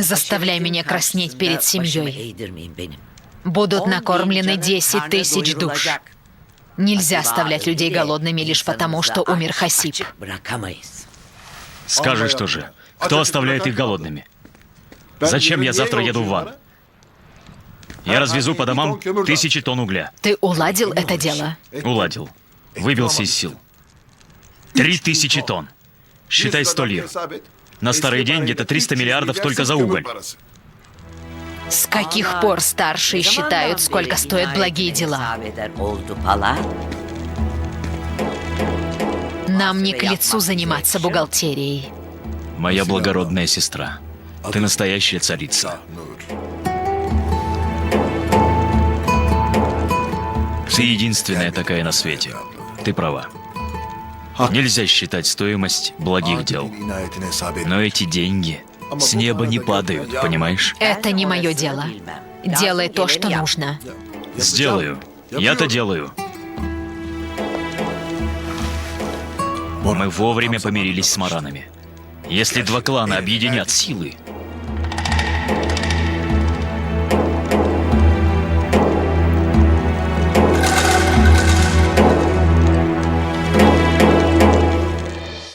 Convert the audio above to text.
Не заставляй меня краснеть перед семьей. Будут накормлены 10 тысяч душ. Нельзя оставлять людей голодными лишь потому, что умер Хасиб. Скажи, что же? Кто оставляет их голодными? Зачем я завтра еду в Ван? Я развезу по домам 1000 тонн угля. Ты уладил это дело? Уладил. Выбился из сил. 3000 тонн. Считай 100 лир. На старые деньги это 300 миллиардов только за уголь. С каких пор старшие считают, сколько стоят благие дела? Нам не к лицу заниматься бухгалтерией. Моя благородная сестра, ты настоящая царица. Ты единственная такая на свете. Ты права. Нельзя считать стоимость благих дел. Но эти деньги с неба не падают, понимаешь? Это не мое дело. Делай то, что нужно. Сделаю. Я-то делаю. Мы вовремя помирились с маранами. Если два клана объединят силы,